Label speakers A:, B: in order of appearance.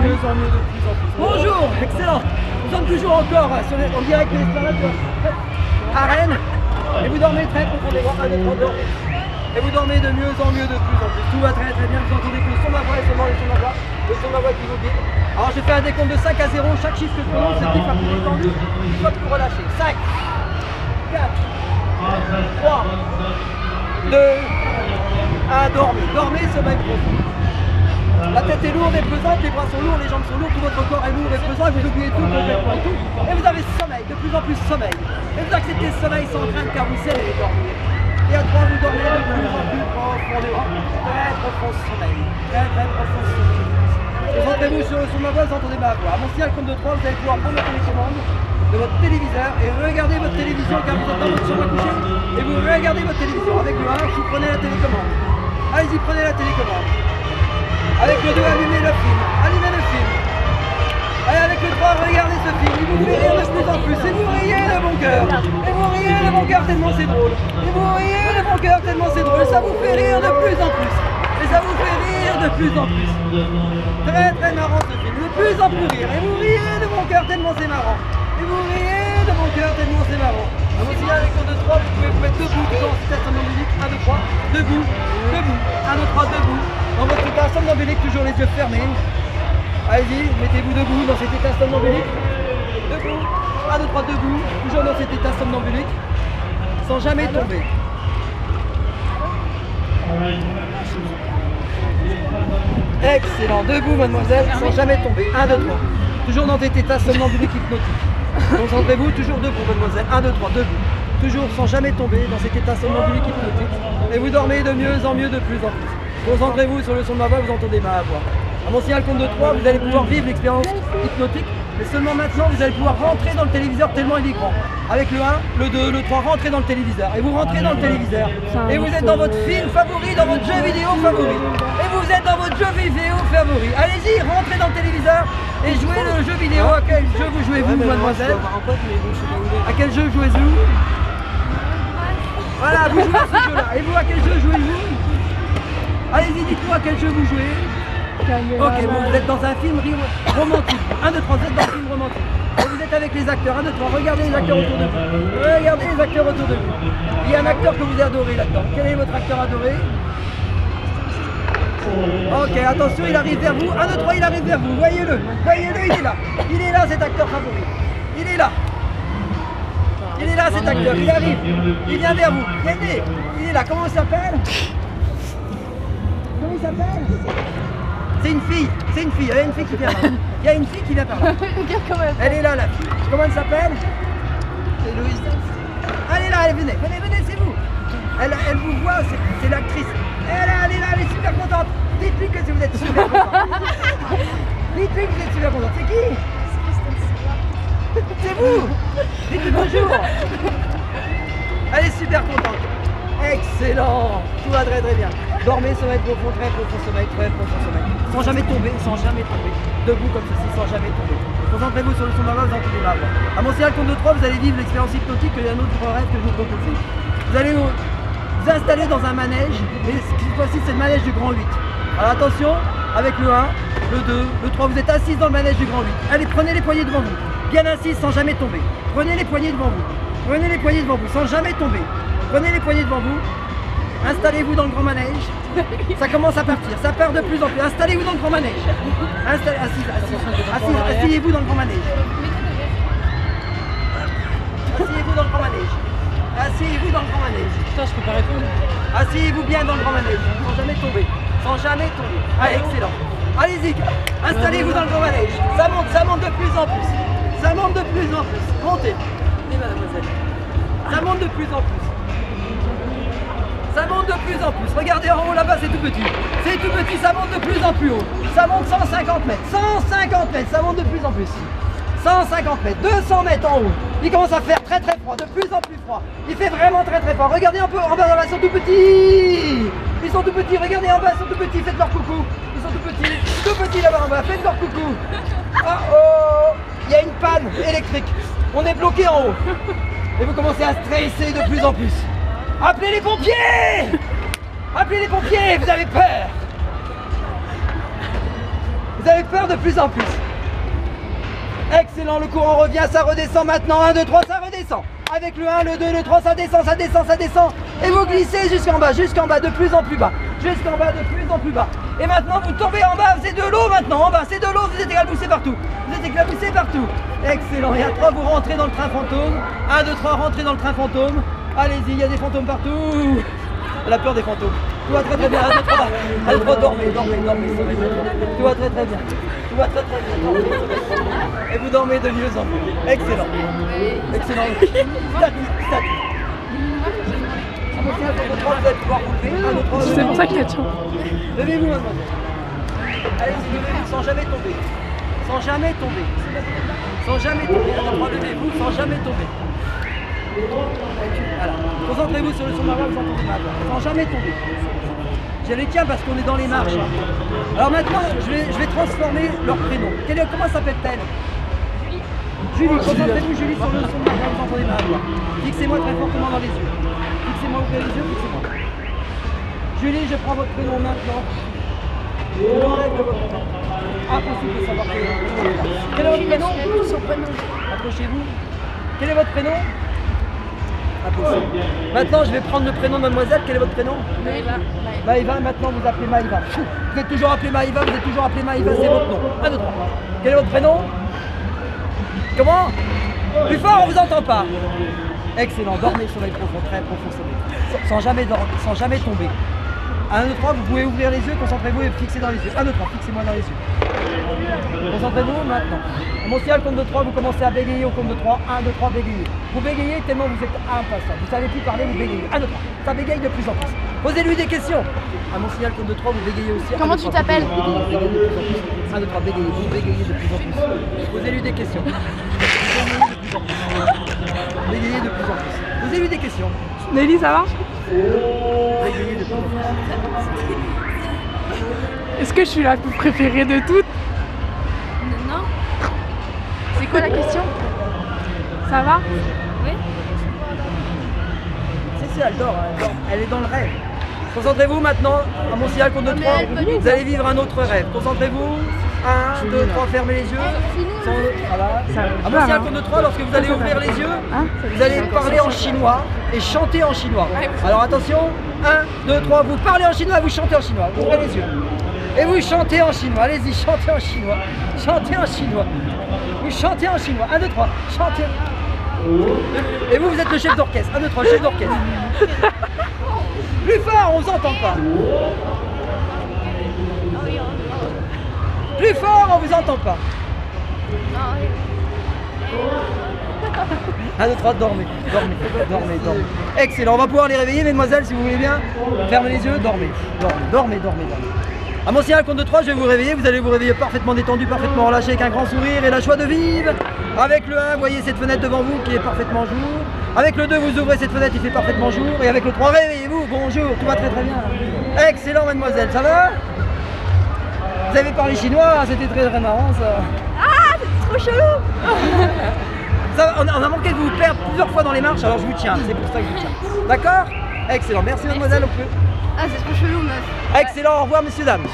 A: mieux en mieux, de plus en plus. Bonjour, excellent. Nous sommes toujours encore en direct de l'esplanade à Rennes. Et vous dormez très profondément, et vous dormez de mieux en mieux, de plus en plus. Tout va très très bien, vous entendez que le son de ma voix est seulement le son de ma voix. Le son de ma voix qui vous guide. Alors je fais un décompte de 5 à 0, chaque chiffre que je prononce, c'est qui va plus détendu, une fois que vous relâchez. 5, 4, 3, 2, 1, dormez. Dormez, sommeil profond. La tête est lourde et pesante, les bras sont lourds, les jambes sont lourdes, tout votre corps est lourd et pesant, et vous oubliez tout, complètement tout. Et vous avez sommeil, de plus en plus sommeil. Et vous acceptez ce sommeil sans crainte car vous savez dormir. Et à 3, vous dormez de plus en plus profondément. Très profond sommeil. Très très profond sommeil. Concentrez-vous sur le son de ma voix, vous entendez ma voix. À mon signal compte de 3, vous allez pouvoir prendre la télécommande de votre téléviseur et regarder votre télévision car vous êtes dans votre chambre à coucher. Et vous regardez votre télévision. Avec le 1, vous prenez la télécommande. Allez-y, prenez la télécommande. Avec le 2, allumez le film. Allumez le film. Allez, avec le 3, regardez ce film. Il vous fait rire de plus en plus. Et vous riez de bon cœur. Et vous riez de bon cœur tellement c'est drôle. Et vous riez de bon cœur tellement c'est drôle. Ça vous fait rire de plus en plus. Et ça vous fait rire de plus en plus. Très très marrant ce film. De plus en plus rire. Et vous riez de bon cœur tellement c'est marrant. Et vous riez de bon cœur tellement c'est marrant. À mon signal avec compte de 3, vous pouvez vous mettre debout. Toujours en test somnambulique. 1, 2, 3. Debout. Debout. 1, 2, 3. Debout. Dans votre état somnambulique, toujours les yeux fermés. Allez-y, mettez-vous debout dans cet état somnambulique. Debout. 1, 2, 3, debout. Toujours dans cet état somnambulique. Sans jamais tomber. Excellent. Debout, mademoiselle, sans jamais tomber. 1, 2, 3. Toujours dans cet état somnambulique hypnotique. Concentrez-vous, toujours debout, mademoiselle. 1, 2, 3, debout. Toujours sans jamais tomber dans cet état somnambulique hypnotique. Et vous dormez de mieux en mieux, de plus en plus. Concentrez-vous sur le son de ma voix, vous entendez ma voix. À mon signal compte de 3, vous allez pouvoir vivre l'expérience hypnotique, mais seulement maintenant vous allez pouvoir rentrer dans le téléviseur tellement il est grand. Avec le 1, le 2, le 3, rentrez dans le téléviseur. Et vous rentrez dans le téléviseur. Et vous êtes dans votre film favori, dans votre jeu vidéo favori. Et vous êtes dans votre jeu vidéo favori. Allez-y, rentrez dans le téléviseur et jouez le jeu vidéo. À quel jeu vous jouez-vous, mademoiselle? À quel jeu jouez-vous? Voilà, vous jouez à ce jeu-là. Et vous, à quel jeu jouez-vous? Allez-y, dites-moi à quel jeu vous jouez. Ok, bon, vous êtes dans un film romantique. 1, 2, 3, vous êtes dans un film romantique. Et vous êtes avec les acteurs. 1, 2, 3, regardez les acteurs autour de vous. Regardez les acteurs autour de vous. Il y a un acteur que vous adorez là-dedans. Quel est votre acteur adoré? Ok, attention, il arrive vers vous. 1, 2, 3, il arrive vers vous. Voyez-le. Voyez-le, il est là. Il est là, cet acteur favori. Il est là. Il est là, cet acteur. Il arrive. Il vient vers vous. Regardez. Il est là. Comment il s'appelle? Comment il s'appelle? C'est une fille, c'est une fille, il y a une fille qui vient là. Il y a une fille qui vient par là. Elle est là, la fille. Comment elle s'appelle? C'est Louise. Elle est là, venez, c'est vous. Elle vous voit, c'est l'actrice. Elle est là, elle est super contente. Dites-lui que vous êtes super contente. Dites-lui que vous êtes super contente. C'est qui? C'est vous. Dites-lui bonjour. Elle est super contente. Excellent. Tout va très très bien. Dormez, sommeil profond, très profond sommeil, très profond sommeil. Sans jamais tomber, sans jamais tomber. Debout comme ceci, sans jamais tomber. Concentrez-vous sur le son de ma voix, vous entendez ma voix. À mon signal compte de 3, vous allez vivre l'expérience hypnotique et un autre rêve que je vous propose. Vous allez vous installer dans un manège, mais cette fois-ci c'est le manège du grand 8. Alors attention, avec le 1, le 2, le 3, vous êtes assis dans le manège du grand 8. Allez, prenez les poignées devant vous. Bien assis sans jamais tomber. Prenez les poignées devant vous. Prenez les poignées devant vous sans jamais tomber. Prenez les poignées devant vous. Installez-vous dans le grand manège. Ça commence à partir, ça part de plus en plus. Installez-vous dans le grand manège. Asseyez-vous dans le grand manège. Asseyez-vous dans le grand manège. Asseyez-vous dans le grand manège.
B: Putain, je peux pas répondre.
A: Asseyez-vous bien dans le grand manège, sans jamais tomber. Sans jamais tomber. Allez, excellent. Allez-y, installez-vous dans le grand manège. Ça monte de plus en plus. Ça monte de plus en plus. Montez. Oui, mademoiselle. Ça monte de plus en plus. Ça monte de plus en plus. Regardez en haut là-bas, c'est tout petit. C'est tout petit, ça monte de plus en plus haut. Ça monte 150 mètres. 150 mètres, ça monte de plus en plus. 150 mètres, 200 mètres en haut. Il commence à faire très très froid, de plus en plus froid. Il fait vraiment très très froid. Regardez un peu en bas, ils sont tout petits. Ils sont tout petits, regardez en bas, ils sont tout petits. Faites leur coucou. Ils sont tout petits là-bas en bas. Faites leur coucou. Oh oh, il y a une panne électrique. On est bloqué en haut. Et vous commencez à stresser de plus en plus. Appelez les pompiers! Appelez les pompiers, vous avez peur! Vous Vous avez peur de plus en plus. Excellent, le courant revient, ça redescend maintenant. 1, 2, 3, ça redescend. Avec le 1, le 2, le 3, ça descend, ça descend, ça descend. Et vous glissez jusqu'en bas, de plus en plus bas. Jusqu'en bas, de plus en plus bas. Et maintenant, vous tombez en bas, c'est de l'eau maintenant. En bas, c'est de l'eau, vous êtes éclaboussé partout. Vous êtes éclaboussé partout. Excellent. Et à 3, vous rentrez dans le train fantôme. 1, 2, 3, rentrez dans le train fantôme. Allez-y, il y a des fantômes partout. La peur des fantômes. Tout va très très bien. 1, 2, 3. 1, 2, 3, dormez. Tout va très très bien. Tout va très très bien. Et vous dormez de mieux en mieux. Excellent. Excellent.
B: C'est pour ça qu'il y a tout.
A: Levez-vous, mademoiselle. Allez-y, levez-vous sans jamais tomber. Sans jamais tomber. Sans jamais tomber. Levez-vous sans jamais tomber. Voilà. Concentrez-vous sur le son de ma voix, vous entendez ma voix. Sans jamais tomber. Je les tiens parce qu'on est dans les marches. Alors maintenant, je vais transformer leur prénom. Comment s'appelle-t-elle? Julie. Concentrez-vous, Julie, sur le son de ma voix, vous entendez ma voix. Fixez-moi très fortement dans les yeux. Fixez-moi, ouvrez les yeux, fixez-moi. Julie, je prends votre prénom maintenant. Je l'enlève de votre nom. Impossible de savoir quel est votre prénom.
C: Son prénom.
A: Approchez-vous. Quel est votre prénom? Impossible. Maintenant, je vais prendre le prénom de mademoiselle. Quel est votre prénom?
C: Maïva.
A: Maïva, maintenant vous appelez Maïva. Vous êtes toujours appelé Maïva, vous êtes toujours appelé Maïva, c'est votre nom. 1, 2, 3. Quel est votre prénom? Comment? Plus fort, on vous entend pas. Excellent, dormez, sommeil profond, très profond sommeil. Sans jamais tomber. 1, 2, 3, vous pouvez ouvrir les yeux, concentrez-vous et fixez dans les yeux. 1, 2, 3, fixez-moi dans les yeux. Concentrez-vous maintenant. À mon signal, compte de 3, vous commencez à bégayer au compte de 3. 1, 2, 3, bégayez. Vous bégayez tellement vous êtes impassant. Vous savez plus parler, vous bégayez. 1, 2, 3. Ça bégaye de plus en plus. Posez-lui des questions. À mon signal, compte de 3, vous bégayez aussi.
C: Comment tu t'appelles?
A: 1, 2, 3, bégayez. Vous bégayez de plus en plus. Posez-lui des questions. Bégayez de plus en plus. Posez-lui des questions.
B: Nelly, ça va?
A: Bégayez de plus en plus.
B: Est-ce que je suis la plus préférée de toutes?
C: Non. C'est quoi la question?
B: Ça va?
C: Oui.
A: Si, elle dort, elle est dans le rêve. Concentrez-vous maintenant, à mon signal compte de 3, vous allez vivre un autre rêve. Concentrez-vous, 1, 2, 3, fermez les yeux. Voilà. À mon signal compte de 3, lorsque vous allez ouvrir les yeux, vous allez parler en chinois et chanter en chinois. Alors attention, 1, 2, 3, vous parlez en chinois, vous chantez en chinois. Ouvrez les yeux. Et vous chantez en chinois, allez-y, chantez en chinois. Chantez en chinois. Vous chantez en chinois. 1, 2, 3, chantez. Et vous êtes le chef d'orchestre. 1, 2, 3, chef d'orchestre. Plus fort, on vous entend pas. Plus fort, on vous entend pas. 1, 2, 3, dormez. Excellent, on va pouvoir les réveiller, mesdemoiselles, si vous voulez bien. Fermez les yeux, dormez. À mon signal compte de 3, je vais vous réveiller. Vous allez vous réveiller parfaitement détendu, parfaitement relâché, avec un grand sourire et la joie de vivre. Avec le 1, vous voyez cette fenêtre devant vous qui est parfaitement jour. Avec le 2, vous ouvrez cette fenêtre, il fait parfaitement jour. Et avec le 3, réveillez-vous, bonjour, tout va très très bien. Excellent, mademoiselle, ça va? Vous avez parlé chinois, c'était très très marrant ça.
C: Ah, c'est trop chelou.
A: Ça, on a manqué de vous perdre plusieurs fois dans les marches, alors je vous tiens, c'est pour ça que je vous tiens. D'accord? Excellent, merci mademoiselle, on peut.
C: Ah, c'est trop chelou, meuf.
A: Excellent, au revoir messieurs, dames.